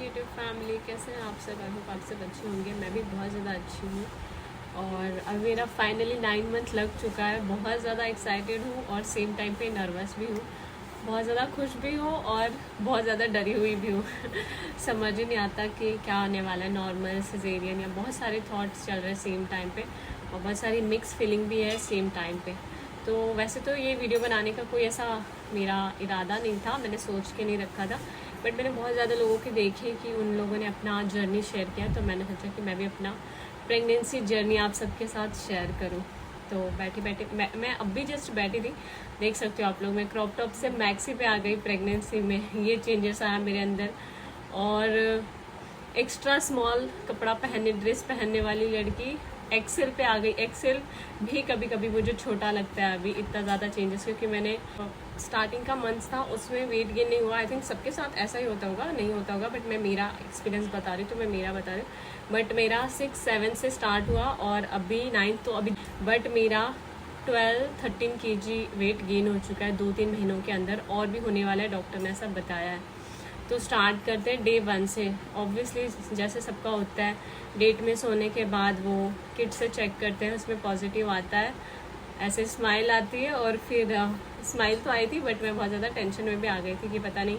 YouTube family, कैसे हैं आप सब? आई होप आप सब अच्छे होंगे। मैं भी बहुत ज़्यादा अच्छी हूँ और अब मेरा फाइनली 9 मंथ लग चुका है। बहुत ज़्यादा एक्साइटेड हूँ और सेम टाइम पे नर्वस भी हूँ। बहुत ज़्यादा खुश भी हूँ और बहुत ज़्यादा डरी हुई भी हूँ समझ ही नहीं आता कि क्या आने वाला है, नॉर्मल, सिजेरियन, या बहुत सारे थॉट्स चल रहे हैं सेम टाइम पे और बहुत सारी मिक्स फीलिंग भी है सेम टाइम पे। तो वैसे तो ये वीडियो बनाने का कोई ऐसा मेरा इरादा नहीं था, मैंने सोच के नहीं रखा था, बट मैंने बहुत ज़्यादा लोगों के देखे कि उन लोगों ने अपना जर्नी शेयर किया, तो मैंने सोचा कि मैं भी अपना प्रेगनेंसी जर्नी आप सबके साथ शेयर करूं। तो बैठी बैठी मैं अब भी जस्ट बैठी थी, देख सकते हो आप लोग, मैं क्रॉप टॉप से मैक्सी पे आ गई प्रेगनेंसी में। ये चेंजेस आया मेरे अंदर। और एक्स्ट्रा स्मॉल कपड़ा पहनने, ड्रेस पहनने वाली लड़की एक्सेल पे आ गई। एक्सेल भी कभी कभी मुझे छोटा लगता है अभी, इतना ज़्यादा चेंजेस, क्योंकि मैंने स्टार्टिंग का मंथ था उसमें वेट गेन नहीं हुआ। आई थिंक सबके साथ ऐसा ही होता होगा, नहीं होता होगा, बट मैं मेरा एक्सपीरियंस बता रही हूँ, तो मैं मेरा बता रही हूँ। बट मेरा 6-7 से स्टार्ट हुआ और अभी 9, तो अभी बट मेरा 12-13 kg वेट गेन हो चुका है 2-3 महीनों के अंदर, और भी होने वाला है, डॉक्टर ने ऐसा बताया है। तो स्टार्ट करते हैं डे 1 से। ऑब्वियसली जैसे सबका होता है, डेट में सोने के बाद वो किट से चेक करते हैं, उसमें पॉजिटिव आता है, ऐसे स्माइल आती है। और फिर स्माइल तो आई थी, बट मैं बहुत ज़्यादा टेंशन में भी आ गई थी कि पता नहीं।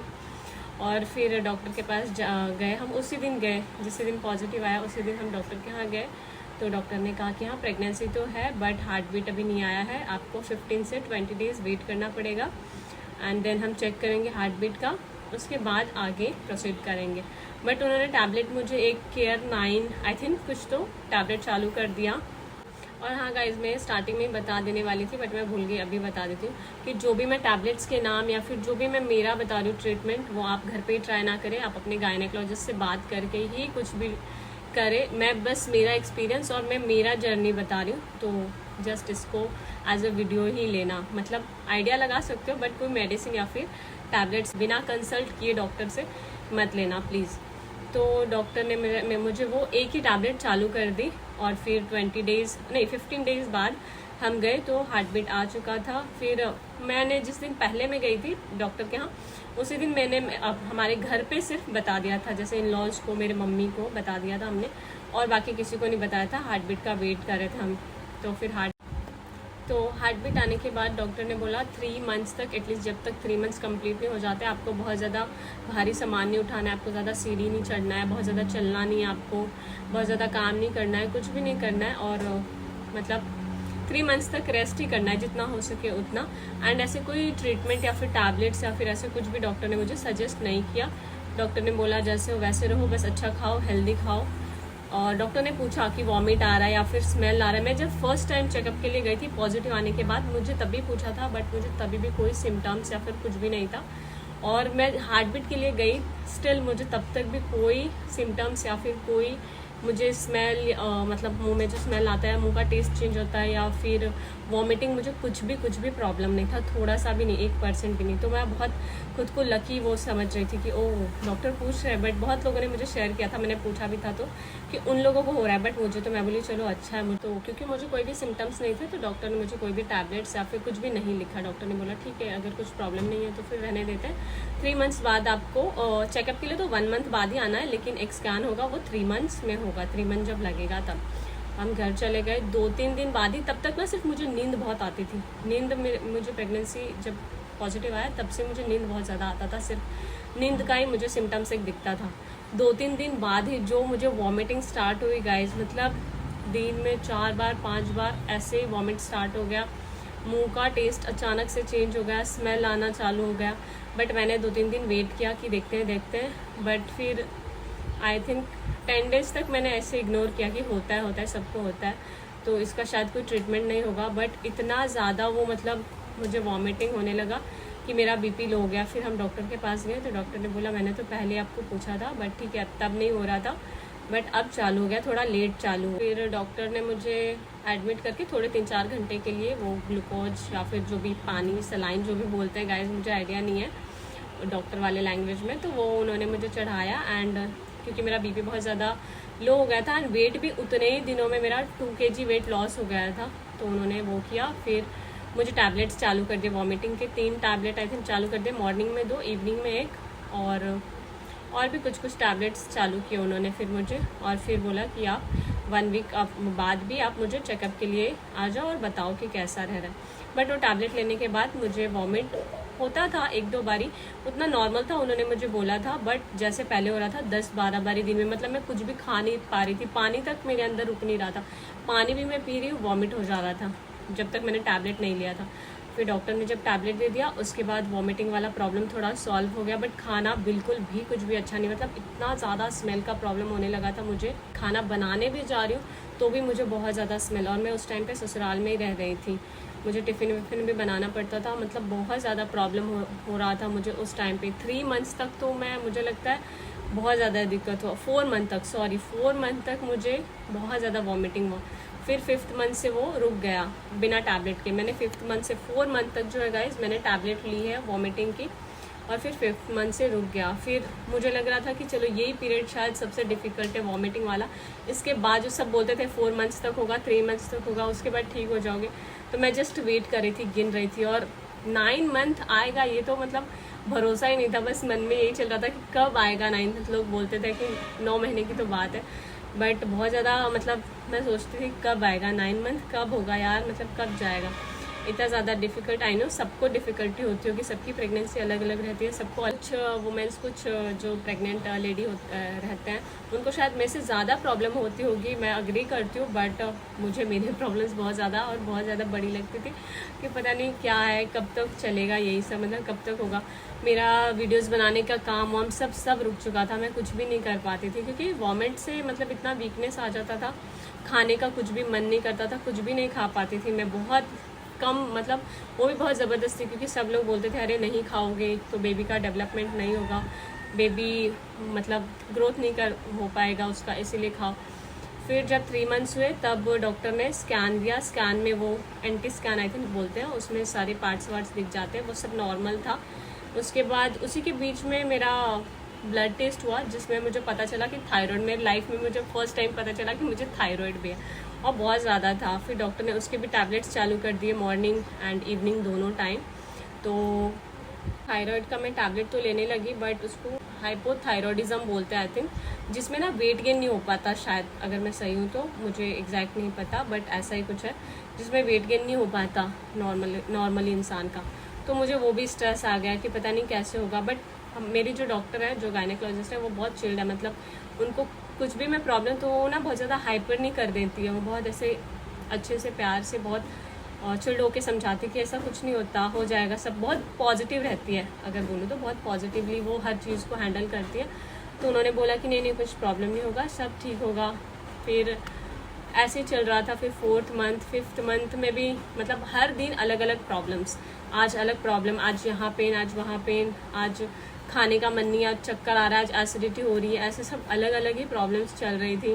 और फिर डॉक्टर के पास गए हम, उसी दिन गए जिस दिन पॉजिटिव आया, उसी दिन हम डॉक्टर के यहाँ गए। तो डॉक्टर ने कहा कि हाँ, प्रेगनेंसी तो है बट हार्ट बीट अभी नहीं आया है, आपको 15 से 20 डेज़ वेट करना पड़ेगा, एंड देन हम चेक करेंगे हार्ट बीट का, उसके बाद आगे प्रोसीड करेंगे। बट उन्होंने टैबलेट मुझे एक केयर 9 आई थिंक कुछ तो टैबलेट चालू कर दिया। और हाँ गाइज, मैं स्टार्टिंग में बता देने वाली थी बट मैं भूल गई, अभी बता देती हूँ कि जो भी मैं टैबलेट्स के नाम या फिर जो भी मैं मेरा बता रही हूँ ट्रीटमेंट, वो आप घर पे ही ट्राई ना करें, आप अपने गायनेकोलॉजिस्ट से बात करके ही कुछ भी करें। मैं बस मेरा एक्सपीरियंस और मैं मेरा जर्नी बता रही हूँ, तो जस्ट इसको एज अ वीडियो ही लेना, मतलब आइडिया लगा सकते हो, बट कोई मेडिसिन या फिर टैबलेट्स बिना कंसल्ट किए डॉक्टर से मत लेना प्लीज़। तो डॉक्टर ने मुझे वो एक ही टैबलेट चालू कर दी और फिर 15 डेज बाद हम गए तो हार्ट बीट आ चुका था। फिर मैंने जिस दिन पहले मैं गई थी डॉक्टर के यहाँ, उसी दिन मैंने हमारे घर पे सिर्फ बता दिया था, जैसे इन लॉज को, मेरे मम्मी को बता दिया था हमने, और बाकी किसी को नहीं बताया था। हार्ट बीट का वेट कर रहे थे हम। तो फिर हार्ट बीट आने के बाद डॉक्टर ने बोला 3 मंथ्स तक, एटलीस्ट जब तक 3 मंथ्स कंप्लीट नहीं हो जाते, आपको बहुत ज़्यादा भारी सामान नहीं उठाना है, आपको ज़्यादा सीढ़ी नहीं चढ़ना है, बहुत ज़्यादा चलना नहीं है, आपको बहुत ज़्यादा काम नहीं करना है, कुछ भी नहीं करना है, और मतलब 3 मंथ्स तक रेस्ट ही करना है जितना हो सके उतना। एंड ऐसे कोई ट्रीटमेंट या फिर टैबलेट्स या फिर ऐसे कुछ भी डॉक्टर ने मुझे सजेस्ट नहीं किया। डॉक्टर ने बोला जैसे हो वैसे रहो, बस अच्छा खाओ, हेल्दी खाओ। और डॉक्टर ने पूछा कि वॉमिट आ रहा है या फिर स्मेल आ रहा है। मैं जब फर्स्ट टाइम चेकअप के लिए गई थी पॉजिटिव आने के बाद, मुझे तभी पूछा था, बट मुझे तभी भी कोई सिम्टम्स या फिर कुछ भी नहीं था। और मैं हार्ट बीट के लिए गई, स्टिल मुझे तब तक भी कोई सिम्टम्स या फिर कोई मुझे स्मेल, मतलब मुंह में जो स्मेल आता है, मुंह का टेस्ट चेंज होता है, या फिर वॉमिटिंग, मुझे कुछ भी प्रॉब्लम नहीं था, थोड़ा सा भी नहीं, 1% भी नहीं। तो मैं बहुत खुद को लकी वो समझ रही थी कि ओह डॉक्टर पूछ रहे हैं। बट बहुत लोगों ने मुझे शेयर किया था, मैंने पूछा भी था तो, कि उन लोगों को हो रहा है, बट मुझे तो, मैं बोली चलो अच्छा है। तो क्योंकि मुझे कोई भी सिम्टम्स नहीं थे, तो डॉक्टर ने मुझे कोई भी टैबलेट्स या फिर कुछ भी नहीं लिखा। डॉक्टर ने बोला ठीक है, अगर कुछ प्रॉब्लम नहीं है तो फिर रहने देते हैं। 3 मंथ्स बाद आपको चेकअप के लिए तो 1 मंथ बाद ही आना है, लेकिन एक स्कैन होगा वो 3 मंथ्स में होगा, 3 मंथ जब लगेगा तब। हम घर चले गए 2-3 दिन बाद ही। तब तक ना सिर्फ मुझे नींद बहुत आती थी, मुझे प्रेगनेंसी जब पॉजिटिव आया तब से मुझे नींद बहुत ज़्यादा आता था, सिर्फ नींद का ही मुझे सिम्टम्स एक दिखता था। 2-3 दिन बाद ही जो मुझे वॉमिटिंग स्टार्ट हुई गाइज, मतलब दिन में 4 बार 5 बार ऐसे वॉमिट स्टार्ट हो गया, मुंह का टेस्ट अचानक से चेंज हो गया, स्मेल आना चालू हो गया। बट मैंने 2-3 दिन वेट किया कि देखते हैं, बट फिर आई थिंक 10 डेज तक मैंने ऐसे इग्नोर किया कि होता है, सबको होता है, तो इसका शायद कोई ट्रीटमेंट नहीं होगा। बट इतना ज़्यादा वो, मतलब मुझे वॉमिटिंग होने लगा कि मेरा बीपी लो हो गया। फिर हम डॉक्टर के पास गए तो डॉक्टर ने बोला मैंने तो पहले आपको पूछा था, बट ठीक है तब नहीं हो रहा था, बट अब चालू हो गया, थोड़ा लेट चालू। फिर डॉक्टर ने मुझे एडमिट करके थोड़े 3-4 घंटे के लिए वो ग्लूकोज या फिर जो भी पानी, सलाइन जो भी बोलते हैं गाइस, मुझे आइडिया नहीं है डॉक्टर वाले लैंग्वेज में, तो वो उन्होंने मुझे चढ़ाया। एंड क्योंकि मेरा बीपी बहुत ज़्यादा लो हो गया था एंड वेट भी उतने ही दिनों में मेरा 2 kg वेट लॉस हो गया था, तो उन्होंने वो किया। फिर मुझे टैबलेट्स चालू कर दिए, वॉमिटिंग के 3 टैबलेट आई थिंक चालू कर दिए, मॉर्निंग में 2, इवनिंग में 1, और और भी कुछ कुछ टैबलेट्स चालू किए उन्होंने फिर मुझे, और फिर बोला कि आप 1 वीक बाद भी आप मुझे चेकअप के लिए आ जाओ और बताओ कि कैसा रह रहा है। बट वो टैबलेट लेने के बाद मुझे वॉमिट होता था 1-2 बारी, उतना नॉर्मल था उन्होंने मुझे बोला था, बट जैसे पहले हो रहा था 10-12 बारी दिन में, मतलब मैं कुछ भी खा नहीं पा रही थी, पानी तक मेरे अंदर रुक नहीं रहा था, पानी भी मैं पी रही हूँ वॉमिट हो जा रहा था जब तक मैंने टैबलेट नहीं लिया था। फिर डॉक्टर ने जब टैबलेट दे दिया उसके बाद वॉमिटिंग वाला प्रॉब्लम थोड़ा सॉल्व हो गया, बट खाना बिल्कुल भी कुछ भी अच्छा नहीं, मतलब इतना ज़्यादा स्मेल का प्रॉब्लम होने लगा था मुझे, खाना बनाने भी जा रही हूँ तो भी मुझे बहुत ज़्यादा स्मेल, और मैं उस टाइम पे ससुराल में ही रह रही थी, मुझे टिफ़िन विफ़िन भी बनाना पड़ता था, मतलब बहुत ज़्यादा प्रॉब्लम हो रहा था मुझे उस टाइम पे। 3 मंथ्स तक तो मुझे लगता है बहुत ज़्यादा दिक्कत हुआ, 4 मंथ तक मुझे बहुत ज़्यादा वॉमिटिंग हुआ। फिर 5th मंथ से वो रुक गया बिना टैबलेट के। मैंने 5th मंथ से 4 मंथ तक जो है गाइस मैंने टैबलेट ली है वॉमिटिंग की, और फिर 5th मंथ से रुक गया। फिर मुझे लग रहा था कि चलो यही पीरियड शायद सबसे डिफ़िकल्ट है वॉमिटिंग वाला, इसके बाद जो सब बोलते थे 4 मंथ्स तक होगा, 3 मंथ्स तक होगा, उसके बाद ठीक हो जाओगे, तो मैं जस्ट वेट कर रही थी, गिन रही थी, और 9 मंथ आएगा ये तो मतलब भरोसा ही नहीं था, बस मन में यही चल रहा था कि कब आएगा 9 मंथ। लोग बोलते थे कि 9 महीने की तो बात है, बट बहुत ज़्यादा मतलब मैं सोचती थी कब आएगा 9 मंथ, कब होगा यार, मतलब कब जाएगा। इतना ज़्यादा डिफ़िकल्ट, आई नो सबको डिफ़िकल्टी होती होगी, सबकी प्रेगनेंसी अलग अलग रहती है, सबको कुछ वुमेंस कुछ जो प्रेग्नेंट लेडी रहते हैं उनको शायद मेरे से ज़्यादा प्रॉब्लम होती होगी, मैं अग्री करती हूँ, बट मुझे मेरी प्रॉब्लम्स बहुत ज़्यादा और बहुत ज़्यादा बड़ी लगती थी कि पता नहीं क्या है, कब तक चलेगा यही सब, मतलब कब तक होगा। मेरा वीडियोज़ बनाने का काम वाम सब रुक चुका था, मैं कुछ भी नहीं कर पाती थी क्योंकि वॉमिट से मतलब इतना वीकनेस आ जाता था, खाने का कुछ भी मन नहीं करता था, कुछ भी नहीं खा पाती थी मैं, बहुत कम, मतलब वो भी बहुत ज़बरदस्ती, क्योंकि सब लोग बोलते थे अरे नहीं खाओगे तो बेबी का डेवलपमेंट नहीं होगा, बेबी मतलब ग्रोथ नहीं कर हो पाएगा उसका, इसीलिए खाओ। फिर जब 3 मंथ्स हुए तब डॉक्टर ने स्कैन दिया, स्कैन में वो एंटी स्कैन आई थिंक बोलते हैं, उसमें सारे पार्ट्स वार्ट्स दिख जाते हैं, वो सब नॉर्मल था। उसके बाद उसी के बीच में मेरा ब्लड टेस्ट हुआ जिसमें मुझे पता चला कि थायराइड, मेरी लाइफ में मुझे फर्स्ट टाइम पता चला कि मुझे थायराइड भी है, और बहुत ज़्यादा था। फिर डॉक्टर ने उसके भी टैबलेट्स चालू कर दिए मॉर्निंग एंड इवनिंग दोनों टाइम। तो थायराइड का मैं टैबलेट तो लेने लगी, बट उसको हाइपोथायरॉयडिज्म बोलते हैं आई थिंक, जिसमें ना वेट गेन नहीं हो पाता शायद, अगर मैं सही हूँ तो, मुझे एग्जैक्ट नहीं पता, बट ऐसा ही कुछ है जिसमें वेट गेन नहीं हो पाता नॉर्मली इंसान का। तो मुझे वो भी स्ट्रेस आ गया कि पता नहीं कैसे होगा। बट मेरी जो डॉक्टर है, जो गायनेकोलॉजिस्ट है, वो बहुत चिल्ड है, मतलब उनको कुछ भी मैं प्रॉब्लम तो वो ना बहुत ज़्यादा हाइपर नहीं कर देती है, वो बहुत ऐसे अच्छे से प्यार से बहुत चिल्ड होके समझाती कि ऐसा कुछ नहीं होता, हो जाएगा सब, बहुत पॉजिटिव रहती है, अगर बोलूँ तो बहुत पॉजिटिवली वो हर चीज़ को हैंडल करती है। तो उन्होंने बोला कि नहीं कुछ प्रॉब्लम नहीं होगा, सब ठीक होगा। फिर ऐसे ही चल रहा था। फिर 4th मंथ 5th मंथ में भी मतलब हर दिन अलग अलग प्रॉब्लम्स, आज अलग प्रॉब्लम, आज यहाँ पेन, आज वहाँ पेन, आज खाने का मन नहीं, आज चक्कर आ रहा है, आज एसिडिटी हो रही है, ऐसे सब अलग अलग ही प्रॉब्लम्स चल रही थी।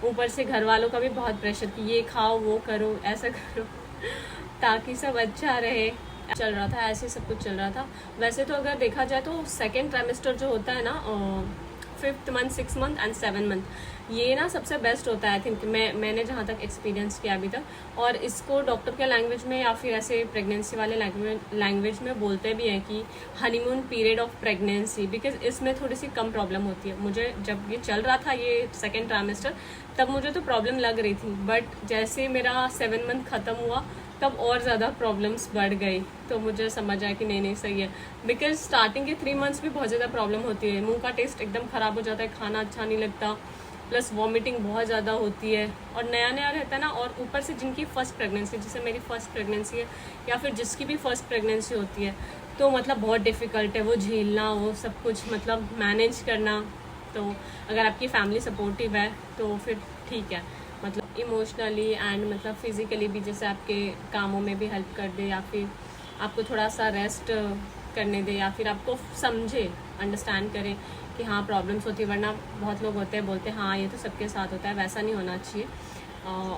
ऊपर से घर वालों का भी बहुत प्रेशर कि ये खाओ, वो करो, ऐसा करो ताकि सब अच्छा रहे, चल रहा था, ऐसे सब कुछ चल रहा था। वैसे तो अगर देखा जाए तो 2nd ट्राइमेस्टर जो होता है ना, 5th month 6th month and 7th month, ये ना सबसे बेस्ट होता है आई थिंक, मैंने जहाँ तक एक्सपीरियंस किया अभी तक। और इसको डॉक्टर के लैंग्वेज में या फिर ऐसे प्रेगनेंसी वाले लैंग्वेज में बोलते भी हैं कि honeymoon period of pregnancy, because इसमें थोड़ी सी कम प्रॉब्लम होती है। मुझे जब ये चल रहा था ये 2nd ट्राइमेस्टर, तब मुझे तो प्रॉब्लम लग रही थी, बट जैसे मेरा 7 मंथ ख़त्म हुआ तब और ज़्यादा प्रॉब्लम्स बढ़ गई, तो मुझे समझ आया कि नहीं सही है, बिकॉज स्टार्टिंग के 3 मंथ्स भी बहुत ज़्यादा प्रॉब्लम होती है, मुंह का टेस्ट एकदम ख़राब हो जाता है, खाना अच्छा नहीं लगता, प्लस वॉमिटिंग बहुत ज़्यादा होती है, और नया नया रहता है ना, और ऊपर से जिनकी फ़र्स्ट प्रेगनेंसी, जैसे मेरी फ़र्स्ट प्रेगनेंसी है या फिर जिसकी भी फ़र्स्ट प्रेगनेंसी होती है, तो मतलब बहुत डिफ़िकल्ट है वो झेलना, वो सब कुछ मतलब मैनेज करना। तो अगर आपकी फैमिली सपोर्टिव है तो फिर ठीक है, मतलब इमोशनली एंड मतलब फिज़िकली भी, जैसे आपके कामों में भी हेल्प कर दे, या फिर आपको थोड़ा सा रेस्ट करने दे, या फिर आपको समझे, अंडरस्टैंड करें कि हाँ प्रॉब्लम्स होती है। वरना बहुत लोग होते हैं बोलते हैं हाँ ये तो सबके साथ होता है, वैसा नहीं होना चाहिए।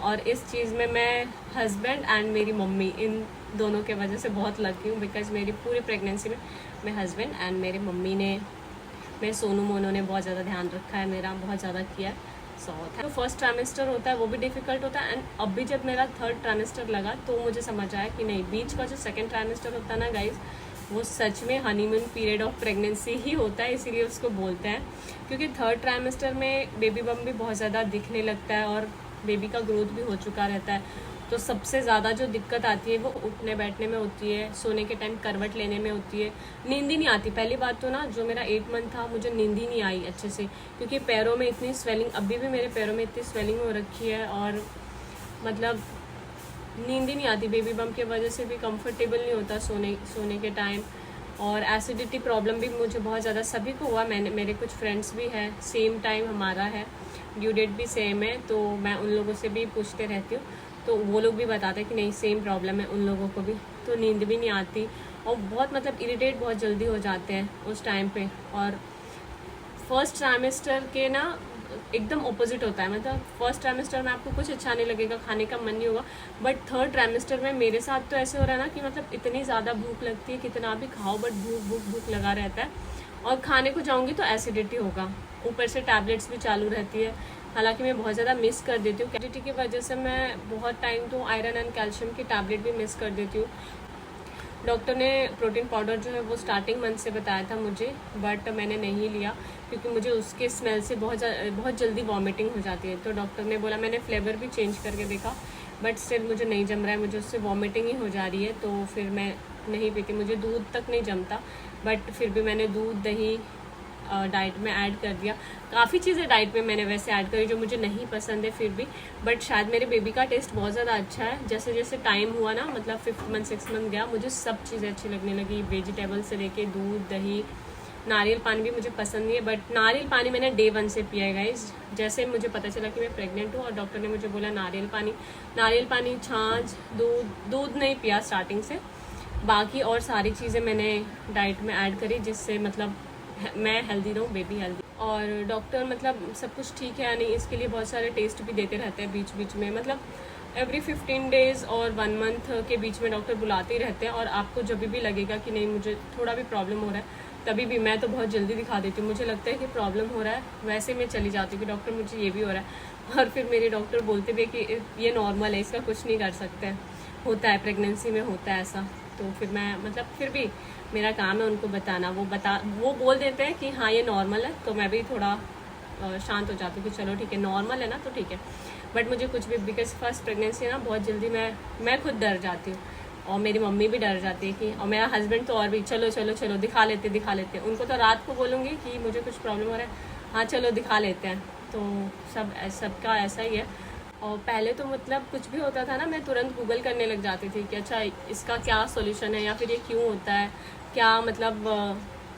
और इस चीज़ में मैं हस्बैंड एंड मेरी मम्मी, इन दोनों के वजह से बहुत लकी हूँ, बिकॉज मेरी पूरी प्रेगनेंसी में मेरे हस्बैंड एंड मेरी मम्मी ने, मेरे सोनू मोनू ने बहुत ज़्यादा ध्यान रखा है, मेरा बहुत ज़्यादा किया है। तो फर्स्ट ट्राइमेस्टर होता है वो भी डिफ़िकल्ट होता है, एंड अभी जब मेरा 3rd ट्राइमेस्टर लगा तो मुझे समझ आया कि नहीं, बीच का जो 2nd ट्राइमेस्टर होता है ना गाइज, वो सच में हनीमून पीरियड ऑफ प्रेगनेंसी ही होता है, इसीलिए उसको बोलते हैं। क्योंकि थर्ड ट्राइमेस्टर में बेबी बम भी बहुत ज़्यादा दिखने लगता है और बेबी का ग्रोथ भी हो चुका रहता है। तो सबसे ज़्यादा जो दिक्कत आती है वो उठने बैठने में होती है, सोने के टाइम करवट लेने में होती है, नींद ही नहीं आती। पहली बात तो ना, जो मेरा 8 मंथ था मुझे नींद ही नहीं आई अच्छे से, क्योंकि पैरों में इतनी स्वेलिंग, अभी भी मेरे पैरों में इतनी स्वेलिंग हो रखी है और मतलब नींद ही नहीं आती। बेबी बम की वजह से भी कंफर्टेबल नहीं होता सोने के टाइम। और एसिडिटी प्रॉब्लम भी मुझे बहुत ज़्यादा सभी को हुआ। मेरे कुछ फ्रेंड्स भी हैं, सेम टाइम हमारा है, ड्यू डेट भी सेम है, तो मैं उन लोगों से भी पूछते रहती हूँ, तो वो लोग भी बताते हैं कि नहीं सेम प्रॉब्लम है उन लोगों को भी। तो नींद भी नहीं आती और बहुत मतलब इरिटेट बहुत जल्दी हो जाते हैं उस टाइम पे। और फर्स्ट ट्राइमेस्टर के ना एकदम ऑपोजिट होता है, मतलब फर्स्ट ट्राइमेस्टर में आपको कुछ अच्छा नहीं लगेगा, खाने का मन नहीं होगा, बट थर्ड ट्राइमेस्टर में मेरे साथ तो ऐसे हो रहा है ना कि मतलब इतनी ज़्यादा भूख लगती है, कितना भी खाओ बट भूख भूख भूख लगा रहता है। और खाने को जाऊँगी तो एसिडिटी होगा, ऊपर से टैबलेट्स भी चालू रहती है। हालांकि मैं बहुत ज़्यादा मिस कर देती हूँ एसिडिटी की वजह से, मैं बहुत टाइम तो आयरन एंड कैल्शियम की टैबलेट भी मिस कर देती हूँ। डॉक्टर ने प्रोटीन पाउडर जो है वो स्टार्टिंग मंथ से बताया था मुझे, बट मैंने नहीं लिया क्योंकि मुझे उसके स्मेल से बहुत जल्दी वॉमिटिंग हो जाती है। तो डॉक्टर ने बोला, मैंने फ्लेवर भी चेंज करके देखा बट स्टिल मुझे नहीं जम रहा है, मुझे उससे वॉमिटिंग ही हो जा रही है। तो फिर मैं नहीं पीती, मुझे दूध तक नहीं जमता, बट फिर भी मैंने दूध दही डाइट में ऐड कर दिया। काफ़ी चीज़ें डाइट में मैंने वैसे ऐड करी जो मुझे नहीं पसंद है फिर भी, बट शायद मेरे बेबी का टेस्ट बहुत ज़्यादा अच्छा है। जैसे जैसे टाइम हुआ ना, मतलब 5th मंथ 6th मंथ गया, मुझे सब चीज़ें अच्छी लगने लगी, वेजिटेबल से लेके दूध दही। नारियल पानी भी मुझे पसंद नहीं है, बट नारियल पानी मैंने डे 1 से पिया है गाइस। जैसे मुझे पता चला कि मैं प्रेग्नेंट हूँ और डॉक्टर ने मुझे बोला नारियल पानी, छाछ, दूध नहीं पिया स्टार्टिंग से। बाकी और सारी चीज़ें मैंने डाइट में ऐड करी जिससे मतलब मैं हेल्दी रहूँ, बेबी हेल्दी। और डॉक्टर मतलब सब कुछ ठीक है या नहीं इसके लिए बहुत सारे टेस्ट भी देते रहते हैं बीच बीच में, मतलब एवरी 15 डेज़ और 1 मंथ के बीच में डॉक्टर बुलाते ही रहते हैं। और आपको जब भी लगेगा कि नहीं मुझे थोड़ा भी प्रॉब्लम हो रहा है, तभी भी, मैं तो बहुत जल्दी दिखा देती हूँ, मुझे लगता है कि प्रॉब्लम हो रहा है वैसे मैं चली जाती हूँ कि डॉक्टर मुझे ये भी हो रहा है। और फिर मेरे डॉक्टर बोलते भी कि ये नॉर्मल है, इसका कुछ नहीं कर सकते, होता है प्रेगनेंसी में, होता है ऐसा। तो फिर मैं मतलब फिर भी मेरा काम है उनको बताना, वो बोल देते हैं कि हाँ ये नॉर्मल है, तो मैं भी थोड़ा शांत हो जाती हूँ कि चलो ठीक है, नॉर्मल है ना तो ठीक है। बट मुझे कुछ भी, बिकॉज फर्स्ट प्रेगनेंसी है ना, बहुत जल्दी मैं खुद डर जाती हूँ और मेरी मम्मी भी डर जाती है कि, और मेरा हस्बैंड तो और भी, चलो चलो चलो दिखा लेते। उनको तो रात को बोलूँगी कि मुझे कुछ प्रॉब्लम हो रहा है, हाँ चलो दिखा लेते हैं। तो सबका ऐसा ही है। और पहले तो मतलब कुछ भी होता था ना, मैं तुरंत गूगल करने लग जाती थी कि अच्छा इसका क्या सॉल्यूशन है, या फिर ये क्यों होता है, क्या मतलब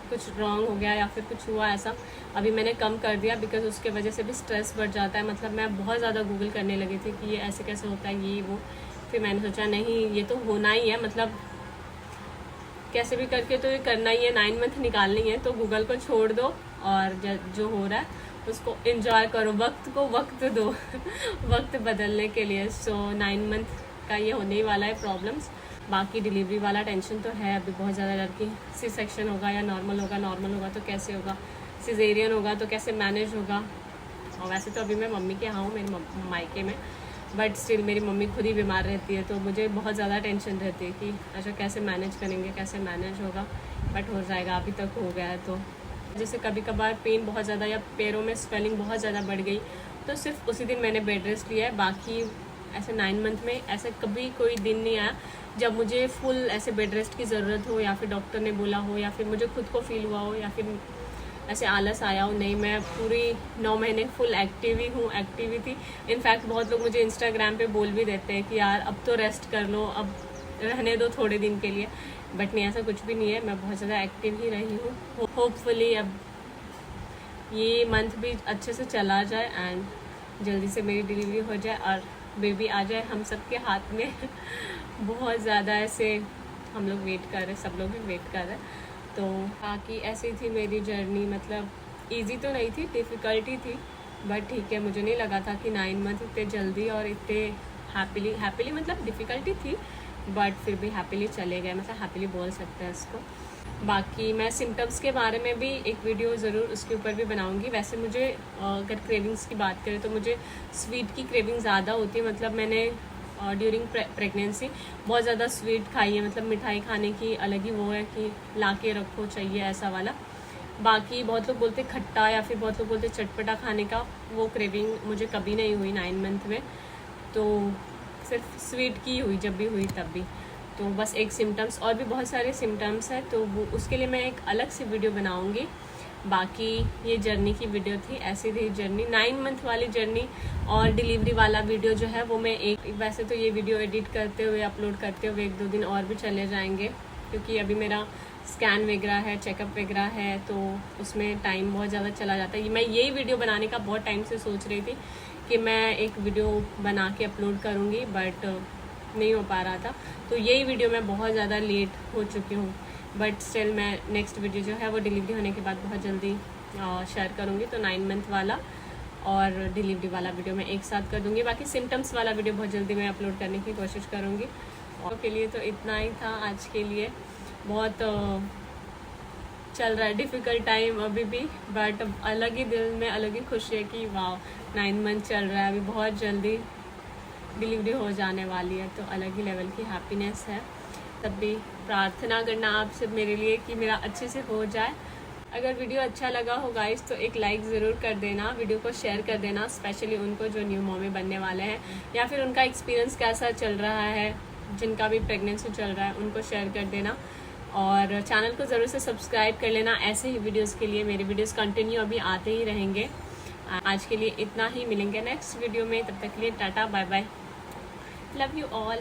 कुछ रॉन्ग हो गया या फिर कुछ हुआ ऐसा। अभी मैंने कम कर दिया बिकॉज उसके वजह से भी स्ट्रेस बढ़ जाता है। मतलब मैं बहुत ज़्यादा गूगल करने लगी थी कि ये ऐसे कैसे होता है, ये वो। फिर मैंने सोचा नहीं ये तो होना ही है, मतलब कैसे भी करके तो ये करना ही है, 9 मंथ निकालनी है, तो गूगल को छोड़ दो और जो हो रहा है उसको एंजॉय करो, वक्त को वक्त दो वक्त बदलने के लिए। सो 9 मंथ का ये होने ही वाला है प्रॉब्लम्स। बाकी डिलीवरी वाला टेंशन तो है अभी बहुत ज़्यादा, लड़की सी सेक्शन होगा या नॉर्मल होगा तो कैसे होगा, सिजेरियन होगा तो कैसे मैनेज होगा। और वैसे तो अभी मैं मम्मी के यहाँ हूँ, मेरी मायके में, बट स्टिल मेरी मम्मी खुद ही बीमार रहती है, तो मुझे बहुत ज़्यादा टेंशन रहती है कि अच्छा कैसे मैनेज करेंगे, कैसे मैनेज होगा। बट हो जाएगा, अभी तक हो गया है। तो जैसे कभी कभार पेन बहुत ज़्यादा या पैरों में स्वेलिंग बहुत ज़्यादा बढ़ गई तो सिर्फ उसी दिन मैंने बेड रेस्ट लिया है। बाकी ऐसे 9 मंथ में ऐसे कभी कोई दिन नहीं आया जब मुझे फुल ऐसे बेड रेस्ट की ज़रूरत हो, या फिर डॉक्टर ने बोला हो, या फिर मुझे खुद को फील हुआ हो, या फिर ऐसे आलस आया हो। नहीं, मैं पूरी 9 महीने फुल एक्टिव ही थी। इनफैक्ट बहुत लोग मुझे इंस्टाग्राम पे बोल भी देते हैं कि यार अब तो रेस्ट कर लो, अब रहने दो थोड़े दिन के लिए। बट नहीं, ऐसा कुछ भी नहीं है, मैं बहुत ज़्यादा एक्टिव ही रही हूँ। होपफुली अब ये मंथ भी अच्छे से चला जाए एंड जल्दी से मेरी डिलीवरी हो जाए और बेबी आ जाए हम सब के हाथ में बहुत ज़्यादा ऐसे हम लोग वेट कर रहे, सब लोग भी वेट कर रहे। तो बाकी ऐसी थी मेरी जर्नी, मतलब इजी तो नहीं थी, डिफ़िकल्टी थी, बट ठीक है। मुझे नहीं लगा था कि 9 मंथ इतने जल्दी और इतने हैप्पीली मतलब डिफ़िकल्टी थी बट फिर भी हैप्पीली चले गए, मतलब हैप्पीली बोल सकते हैं इसको। बाकी मैं सिम्टम्स के बारे में भी एक वीडियो ज़रूर उसके ऊपर भी बनाऊंगी। वैसे मुझे अगर क्रेविंग्स की बात करें तो मुझे स्वीट की क्रेविंग ज़्यादा होती है, मतलब मैंने ड्यूरिंग प्रेगनेंसी बहुत ज़्यादा स्वीट खाई है, मतलब मिठाई खाने की अलग ही वो है कि ला के रखो चाहिए ऐसा वाला। बाकी बहुत लोग बोलते खट्टा या फिर बहुत लोग बोलते चटपटा खाने का, वो क्रेविंग मुझे कभी नहीं हुई 9 मंथ में, तो सिर्फ स्वीट की हुई जब भी हुई तब भी। तो बस एक सिम्टम्स, और भी बहुत सारे सिम्टम्स हैं, तो वो उसके लिए मैं एक अलग से वीडियो बनाऊंगी। बाकी ये जर्नी की वीडियो थी, ऐसी थी जर्नी 9 मंथ वाली जर्नी। और डिलीवरी वाला वीडियो जो है वो मैं वैसे तो ये वीडियो एडिट करते हुए अपलोड करते हुए 1-2 दिन और भी चले जाएंगे, क्योंकि अभी मेरा स्कैन वगैरह है, चेकअप वगैरह है, तो उसमें टाइम बहुत ज़्यादा चला जाता है। मैं यही वीडियो बनाने का बहुत टाइम से सोच रही थी कि मैं एक वीडियो बना के अपलोड करूँगी, बट नहीं हो पा रहा था। तो यही वीडियो मैं बहुत ज़्यादा लेट हो चुकी हूँ, बट स्टिल मैं नेक्स्ट वीडियो जो है वो डिलीवरी होने के बाद बहुत जल्दी शेयर करूँगी। तो 9 मंथ वाला और डिलीवरी वाला वीडियो मैं एक साथ कर दूँगी। बाकी सिम्टम्स वाला वीडियो बहुत जल्दी मैं अपलोड करने की कोशिश करूँगी। और के लिए तो इतना ही था आज के लिए। बहुत चल रहा है डिफ़िकल्ट टाइम अभी भी, बट अलग ही दिल में अलग ही खुशी है कि वाह 9 मंथ चल रहा है, अभी बहुत जल्दी डिलीवरी हो जाने वाली है, तो अलग ही लेवल की हैप्पीनेस है। तब भी प्रार्थना करना आप सब मेरे लिए कि मेरा अच्छे से हो जाए। अगर वीडियो अच्छा लगा हो गाइस तो एक लाइक ज़रूर कर देना, वीडियो को शेयर कर देना, स्पेशली उनको जो न्यू मॉमी बनने वाले हैं या फिर उनका एक्सपीरियंस कैसा चल रहा है, जिनका भी प्रेगनेंसी चल रहा है उनको शेयर कर देना। और चैनल को ज़रूर से सब्सक्राइब कर लेना ऐसे ही वीडियोस के लिए। मेरे वीडियोस कंटिन्यू अभी आते ही रहेंगे। आज के लिए इतना ही, मिलेंगे नेक्स्ट वीडियो में, तब तक के लिए tata bye bye, love you all.